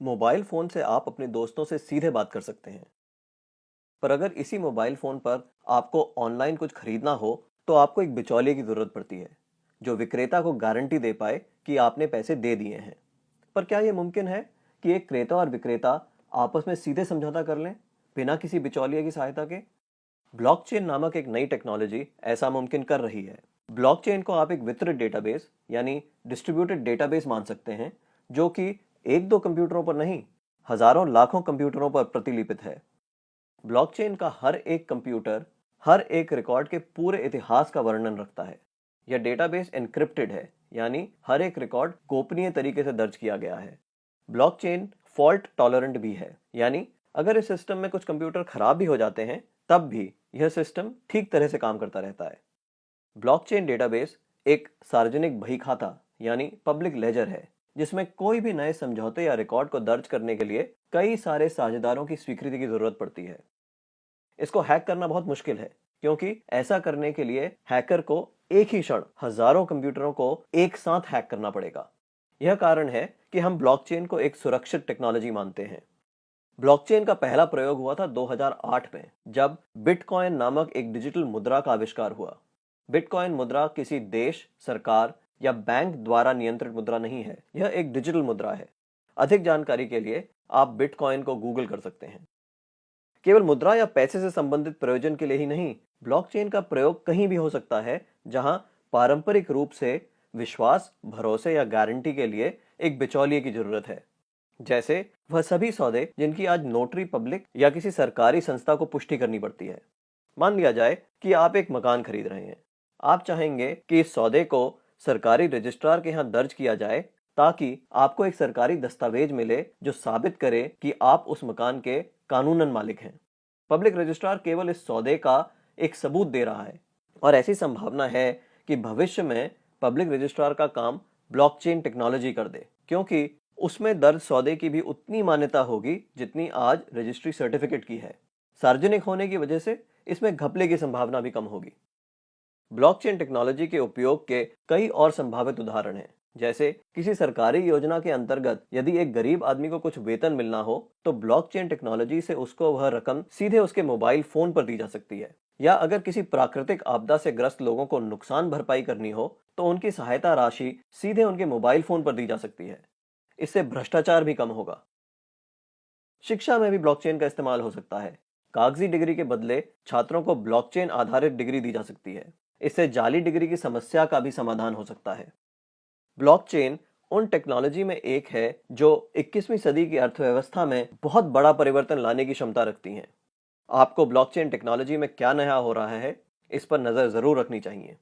Mobile phone से आप अपने दोस्तों से सीधे बात कर सकते हैं। पर अगर इसी मोबाइल फ़ोन पर आपको ऑनलाइन कुछ खरीदना हो, तो आपको एक बिचौलिए की ज़रूरत पड़ती है, जो विक्रेता को गारंटी दे पाए कि आपने पैसे दे दिए हैं। पर क्या यह मुमकिन है कि एक क्रेता और विक्रेता आपस में सीधे समझौता कर लें, बिना किसी बिचौलिए की सहायता के? ब्लॉकचेन नामक एक नई टेक्नोलॉजी ऐसा मुमकिन कर रही है। ब्लॉकचेन को आप एक वितरित डेटाबेस यानी डिस्ट्रीब्यूटेड डेटाबेस मान सकते हैं, जो कि एक दो कंप्यूटरों पर नहीं, हजारों लाखों कंप्यूटरों पर प्रतिलिपित है। ब्लॉकचेन का हर एक कंप्यूटर हर एक रिकॉर्ड के पूरे इतिहास का वर्णन रखता है। यह डेटाबेस एन्क्रिप्टेड है, यानी हर एक रिकॉर्ड गोपनीय तरीके से दर्ज किया गया है। ब्लॉकचेन फॉल्ट टॉलरेंट भी है, यानी अगर इस सिस्टम में कुछ कंप्यूटर खराब भी हो जाते हैं, तब भी यह सिस्टम ठीक तरह से काम करता रहता है। ब्लॉकचेन डेटाबेस एक सार्वजनिक बही खाता यानी पब्लिक लेजर है, जिसमें कोई भी नए समझौते या रिकॉर्ड को दर्ज करने के लिए कई सारे साझेदारों की स्वीकृति की जरूरत पड़ती है। इसको हैक करना बहुत मुश्किल है, क्योंकि ऐसा करने के लिए हैकर को एक ही क्षण हजारों कंप्यूटरों को एक साथ हैक करना पड़ेगा। यह कारण है कि हम ब्लॉकचेन को एक सुरक्षित टेक्नोलॉजी मानते हैं। ब्लॉकचेन का पहला प्रयोग हुआ था 2008 में, जब बिटकॉइन नामक एक डिजिटल मुद्रा का आविष्कार हुआ। बिटकॉइन मुद्रा किसी देश, सरकार या बैंक द्वारा नियंत्रित मुद्रा नहीं है, यह एक डिजिटल मुद्रा है। अधिक जानकारी के लिए आप बिटकॉइन को गूगल कर सकते हैं। केवल मुद्रा या पैसे से संबंधित प्रयोजन के लिए ही नहीं, ब्लॉकचेन का प्रयोग कहीं भी हो सकता है जहां पारंपरिक रूप से विश्वास, भरोसे या गारंटी के लिए एक बिचौलिए की जरूरत है। जैसे वह सभी सौदे जिनकी आज नोटरी पब्लिक या किसी सरकारी संस्था को पुष्टि करनी पड़ती है। मान लिया जाए कि आप एक मकान खरीद रहे हैं। आप चाहेंगे कि इस सौदे को सरकारी रजिस्ट्रार के यहाँ दर्ज किया जाए, ताकि आपको एक सरकारी दस्तावेज मिले जो साबित करे कि आप उस मकान के कानूनन मालिक हैं। पब्लिक रजिस्ट्रार केवल इस सौदे का एक सबूत दे रहा है, और ऐसी संभावना है कि भविष्य में पब्लिक रजिस्ट्रार का काम ब्लॉकचेन टेक्नोलॉजी कर दे, क्योंकि उसमें दर्ज सौदे की भी उतनी मान्यता होगी जितनी आज रजिस्ट्री सर्टिफिकेट की है। सार्वजनिक होने की वजह से इसमें घपले की संभावना भी कम होगी। ब्लॉकचेन टेक्नोलॉजी के उपयोग के कई और संभावित उदाहरण हैं। जैसे किसी सरकारी योजना के अंतर्गत यदि एक गरीब आदमी को कुछ वेतन मिलना हो, तो ब्लॉकचेन टेक्नोलॉजी से उसको वह रकम सीधे उसके मोबाइल फोन पर दी जा सकती है। या अगर किसी प्राकृतिक आपदा से ग्रस्त लोगों को नुकसान भरपाई करनी हो, तो उनकी सहायता राशि सीधे उनके मोबाइल फोन पर दी जा सकती है। इससे भ्रष्टाचार भी कम होगा। शिक्षा में भी ब्लॉकचेन का इस्तेमाल हो सकता है। कागजी डिग्री के बदले छात्रों को ब्लॉकचेन आधारित डिग्री दी जा सकती है। इससे जाली डिग्री की समस्या का भी समाधान हो सकता है। ब्लॉकचेन उन टेक्नोलॉजी में एक है जो 21वीं सदी की अर्थव्यवस्था में बहुत बड़ा परिवर्तन लाने की क्षमता रखती हैं। आपको ब्लॉकचेन टेक्नोलॉजी में क्या नया हो रहा है, इस पर नजर जरूर रखनी चाहिए।